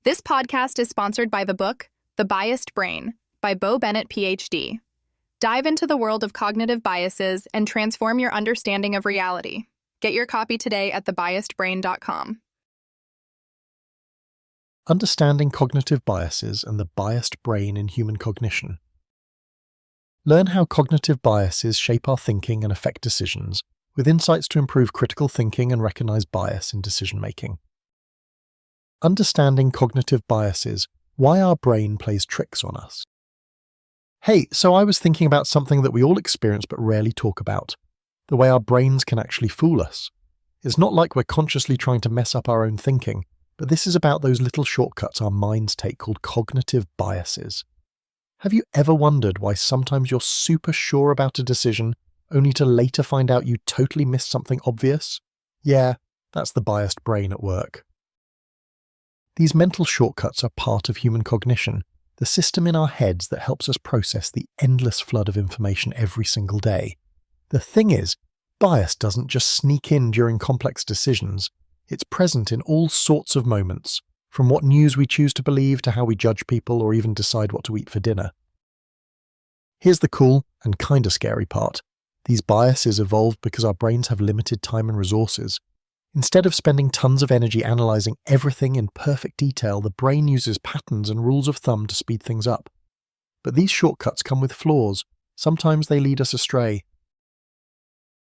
This podcast is sponsored by the book, The Biased Brain, by Bo Bennett, PhD. Dive into the world of cognitive biases and transform your understanding of reality. Get your copy today at thebiasedbrain.com. Understanding cognitive biases and the biased brain in human cognition. Learn how cognitive biases shape our thinking and affect decisions, with insights to improve critical thinking and recognize bias in decision-making. Understanding cognitive biases, why our brain plays tricks on us. Hey, so I was thinking about something that we all experience but rarely talk about, the way our brains can actually fool us. It's not like we're consciously trying to mess up our own thinking, but this is about those little shortcuts our minds take called cognitive biases. Have you ever wondered why sometimes you're super sure about a decision, only to later find out you totally missed something obvious? Yeah, that's the biased brain at work. These mental shortcuts are part of human cognition, the system in our heads that helps us process the endless flood of information every single day. The thing is, bias doesn't just sneak in during complex decisions. It's present in all sorts of moments, from what news we choose to believe to how we judge people or even decide what to eat for dinner. Here's the cool and kinda scary part. These biases evolved because our brains have limited time and resources. Instead of spending tons of energy analyzing everything in perfect detail, the brain uses patterns and rules of thumb to speed things up. But these shortcuts come with flaws. Sometimes they lead us astray.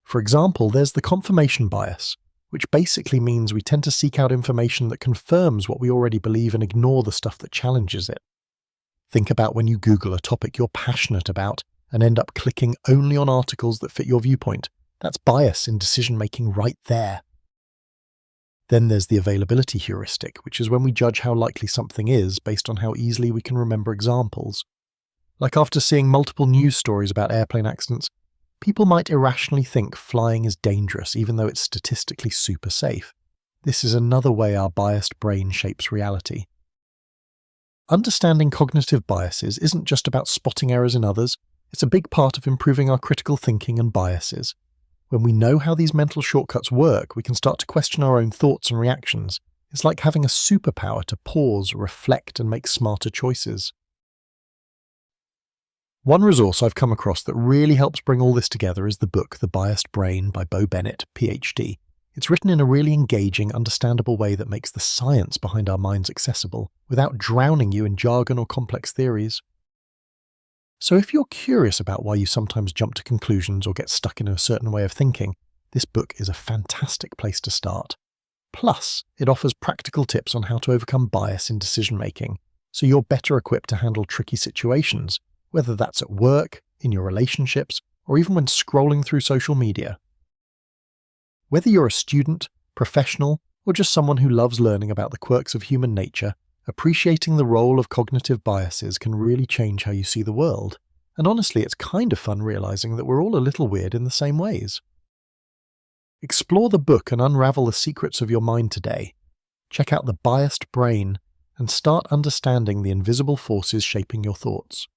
For example, there's the confirmation bias, which basically means we tend to seek out information that confirms what we already believe and ignore the stuff that challenges it. Think about when you Google a topic you're passionate about and end up clicking only on articles that fit your viewpoint. That's bias in decision-making right there. Then there's the availability heuristic, which is when we judge how likely something is based on how easily we can remember examples. Like after seeing multiple news stories about airplane accidents, people might irrationally think flying is dangerous even though it's statistically super safe. This is another way our biased brain shapes reality. Understanding cognitive biases isn't just about spotting errors in others, it's a big part of improving our critical thinking and biases. When we know how these mental shortcuts work, we can start to question our own thoughts and reactions. It's like having a superpower to pause, reflect, and make smarter choices. One resource I've come across that really helps bring all this together is the book The Biased Brain by Bo Bennett, PhD. It's written in a really engaging, understandable way that makes the science behind our minds accessible, without drowning you in jargon or complex theories. So if you're curious about why you sometimes jump to conclusions or get stuck in a certain way of thinking, this book is a fantastic place to start. Plus, it offers practical tips on how to overcome bias in decision-making, so you're better equipped to handle tricky situations, whether that's at work, in your relationships, or even when scrolling through social media. Whether you're a student, professional, or just someone who loves learning about the quirks of human nature, appreciating the role of cognitive biases can really change how you see the world. And honestly, it's kind of fun realizing that we're all a little weird in the same ways. Explore the book and unravel the secrets of your mind today. Check out The Biased Brain and start understanding the invisible forces shaping your thoughts.